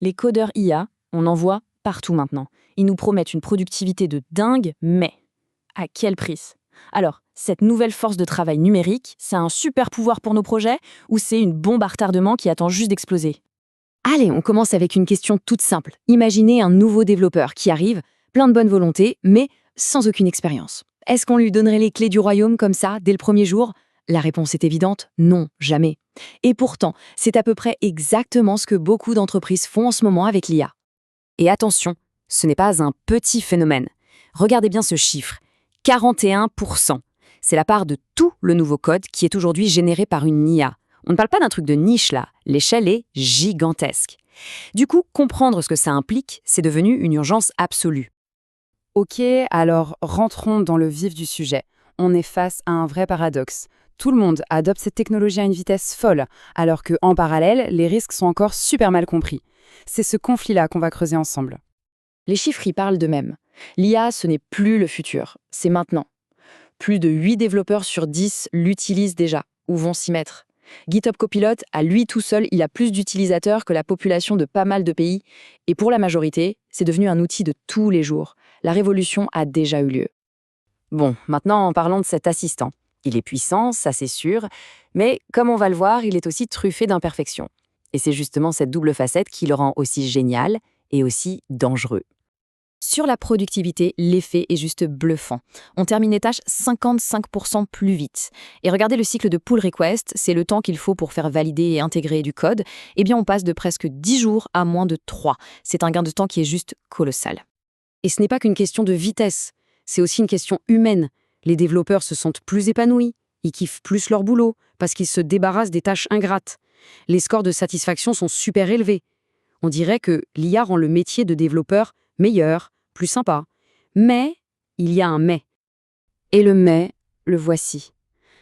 Les codeurs IA, on en voit partout maintenant. Ils nous promettent une productivité de dingue, mais à quel prix? Alors, cette nouvelle force de travail numérique, c'est un super pouvoir pour nos projets ou c'est une bombe à retardement qui attend juste d'exploser? Allez, on commence avec une question toute simple. Imaginez un nouveau développeur qui arrive, plein de bonne volonté, mais sans aucune expérience. Est-ce qu'on lui donnerait les clés du royaume comme ça, dès le premier jour? La réponse est évidente, non, jamais. Et pourtant, c'est à peu près exactement ce que beaucoup d'entreprises font en ce moment avec l'IA. Et attention, ce n'est pas un petit phénomène. Regardez bien ce chiffre, 41%. C'est la part de tout le nouveau code qui est aujourd'hui généré par une IA. On ne parle pas d'un truc de niche là, l'échelle est gigantesque. Du coup, comprendre ce que ça implique, c'est devenu une urgence absolue. Ok, alors rentrons dans le vif du sujet. On est face à un vrai paradoxe. Tout le monde adopte cette technologie à une vitesse folle, alors qu'en parallèle, les risques sont encore super mal compris. C'est ce conflit-là qu'on va creuser ensemble. Les chiffres y parlent d'eux-mêmes. L'IA, ce n'est plus le futur, c'est maintenant. Plus de 8 développeurs sur 10 l'utilisent déjà, ou vont s'y mettre. GitHub Copilot, à lui tout seul, il a plus d'utilisateurs que la population de pas mal de pays. Et pour la majorité, c'est devenu un outil de tous les jours. La révolution a déjà eu lieu. Bon, maintenant, parlons de cet assistant. Il est puissant, ça c'est sûr, mais comme on va le voir, il est aussi truffé d'imperfections. Et c'est justement cette double facette qui le rend aussi génial et aussi dangereux. Sur la productivité, l'effet est juste bluffant. On termine les tâches 55% plus vite. Et regardez le cycle de pull request, c'est le temps qu'il faut pour faire valider et intégrer du code. Eh bien, on passe de presque 10 jours à moins de 3. C'est un gain de temps qui est juste colossal. Et ce n'est pas qu'une question de vitesse, c'est aussi une question humaine. Les développeurs se sentent plus épanouis, ils kiffent plus leur boulot, parce qu'ils se débarrassent des tâches ingrates. Les scores de satisfaction sont super élevés. On dirait que l'IA rend le métier de développeur meilleur, plus sympa. Mais il y a un mais. Et le mais, le voici.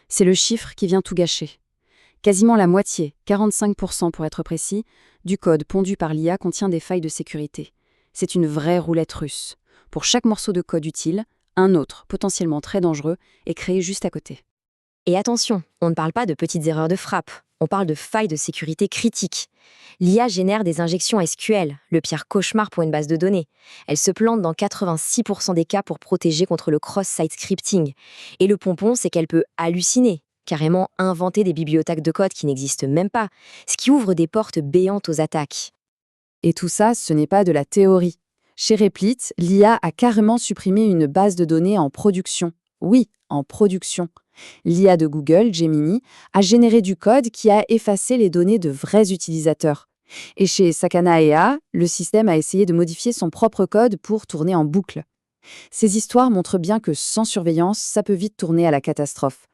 C'est le chiffre qui vient tout gâcher. Quasiment la moitié, 45% pour être précis, du code pondu par l'IA contient des failles de sécurité. C'est une vraie roulette russe. Pour chaque morceau de code utile, un autre, potentiellement très dangereux, est créé juste à côté. Et attention, on ne parle pas de petites erreurs de frappe, on parle de failles de sécurité critiques. L'IA génère des injections SQL, le pire cauchemar pour une base de données. Elle se plante dans 86% des cas pour protéger contre le cross-site scripting. Et le pompon, c'est qu'elle peut halluciner, carrément inventer des bibliothèques de code qui n'existent même pas, ce qui ouvre des portes béantes aux attaques. Et tout ça, ce n'est pas de la théorie. Chez Replit, l'IA a carrément supprimé une base de données en production. Oui, en production. L'IA de Google, Gemini, a généré du code qui a effacé les données de vrais utilisateurs. Et chez Sakana AI, le système a essayé de modifier son propre code pour tourner en boucle. Ces histoires montrent bien que sans surveillance, ça peut vite tourner à la catastrophe.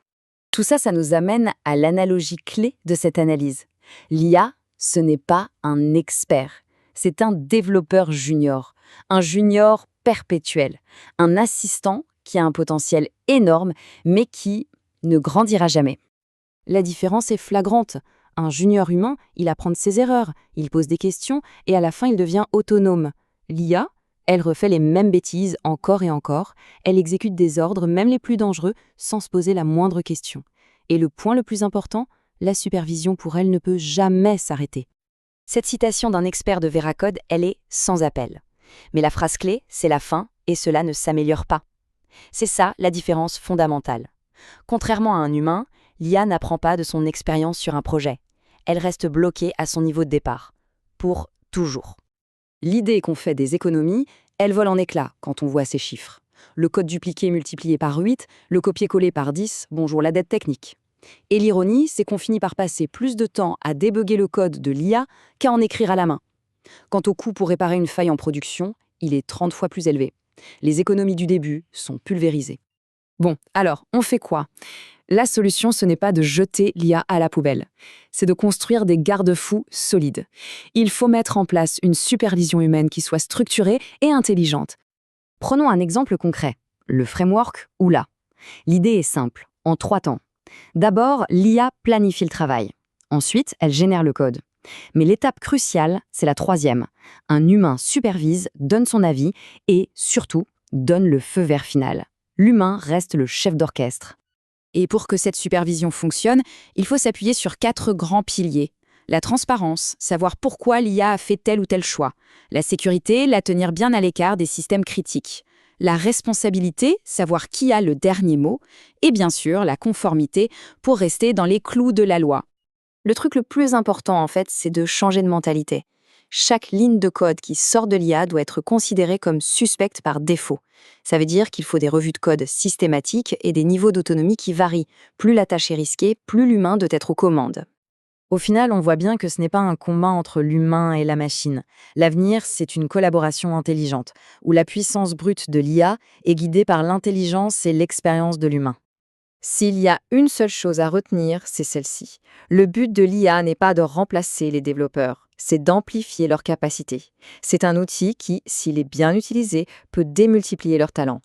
Tout ça, ça nous amène à l'analogie clé de cette analyse. L'IA, ce n'est pas un expert, c'est un développeur junior, un junior perpétuel, un assistant qui a un potentiel énorme, mais qui ne grandira jamais. La différence est flagrante. Un junior humain, il apprend de ses erreurs, il pose des questions et à la fin il devient autonome. L'IA, elle refait les mêmes bêtises encore et encore, elle exécute des ordres, même les plus dangereux, sans se poser la moindre question. Et le point le plus important, la supervision pour elle ne peut jamais s'arrêter. Cette citation d'un expert de Veracode, elle est sans appel. Mais la phrase clé, c'est la fin, et cela ne s'améliore pas. C'est ça la différence fondamentale. Contrairement à un humain, l'IA n'apprend pas de son expérience sur un projet. Elle reste bloquée à son niveau de départ. Pour toujours. L'idée qu'on fait des économies, elle vole en éclats quand on voit ces chiffres. Le code dupliqué multiplié par 8, le copier-coller par 10, bonjour la dette technique. Et l'ironie, c'est qu'on finit par passer plus de temps à débugger le code de l'IA qu'à en écrire à la main. Quant au coût pour réparer une faille en production, il est 30 fois plus élevé. Les économies du début sont pulvérisées. Bon, alors, on fait quoi? La solution, ce n'est pas de jeter l'IA à la poubelle. C'est de construire des garde-fous solides. Il faut mettre en place une supervision humaine qui soit structurée et intelligente. Prenons un exemple concret, le framework OOLA. L'idée est simple, en 3 temps. D'abord, l'IA planifie le travail. Ensuite, elle génère le code. Mais l'étape cruciale, c'est la 3e. Un humain supervise, donne son avis et, surtout, donne le feu vert final. L'humain reste le chef d'orchestre. Et pour que cette supervision fonctionne, il faut s'appuyer sur 4 grands piliers. La transparence, savoir pourquoi l'IA a fait tel ou tel choix. La sécurité, la tenir bien à l'écart des systèmes critiques. La responsabilité, savoir qui a le dernier mot. Et bien sûr, la conformité pour rester dans les clous de la loi. Le truc le plus important, en fait, c'est de changer de mentalité. Chaque ligne de code qui sort de l'IA doit être considérée comme suspecte par défaut. Ça veut dire qu'il faut des revues de code systématiques et des niveaux d'autonomie qui varient. Plus la tâche est risquée, plus l'humain doit être aux commandes. Au final, on voit bien que ce n'est pas un combat entre l'humain et la machine. L'avenir, c'est une collaboration intelligente, où la puissance brute de l'IA est guidée par l'intelligence et l'expérience de l'humain. S'il y a une seule chose à retenir, c'est celle-ci. Le but de l'IA n'est pas de remplacer les développeurs, c'est d'amplifier leurs capacités. C'est un outil qui, s'il est bien utilisé, peut démultiplier leurs talents.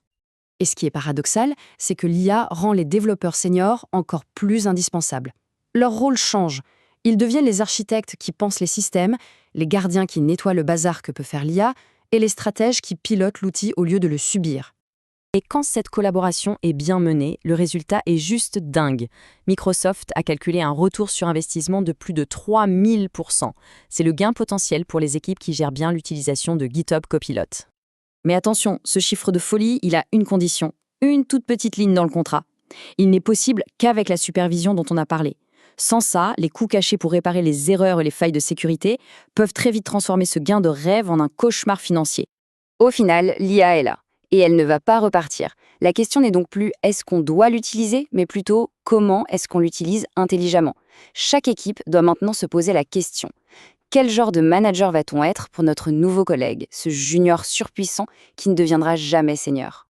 Et ce qui est paradoxal, c'est que l'IA rend les développeurs seniors encore plus indispensables. Leur rôle change. Ils deviennent les architectes qui pensent les systèmes, les gardiens qui nettoient le bazar que peut faire l'IA, et les stratèges qui pilotent l'outil au lieu de le subir. Et quand cette collaboration est bien menée, le résultat est juste dingue. Microsoft a calculé un retour sur investissement de plus de 3000%. C'est le gain potentiel pour les équipes qui gèrent bien l'utilisation de GitHub Copilot. Mais attention, ce chiffre de folie, il a une condition, une toute petite ligne dans le contrat. Il n'est possible qu'avec la supervision dont on a parlé. Sans ça, les coûts cachés pour réparer les erreurs et les failles de sécurité peuvent très vite transformer ce gain de rêve en un cauchemar financier. Au final, l'IA est là. Et elle ne va pas repartir. La question n'est donc plus est-ce qu'on doit l'utiliser, mais plutôt comment est-ce qu'on l'utilise intelligemment. Chaque équipe doit maintenant se poser la question. Quel genre de manager va-t-on être pour notre nouveau collègue, ce junior surpuissant qui ne deviendra jamais senior ?